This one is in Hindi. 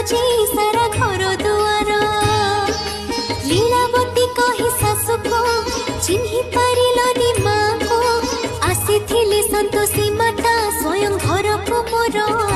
सजाउची सारा घर दुआर लीलावती कही सासु को चिन्हि पारिलनि माँ को आसी संतोषी माता स्वयं घर को मोर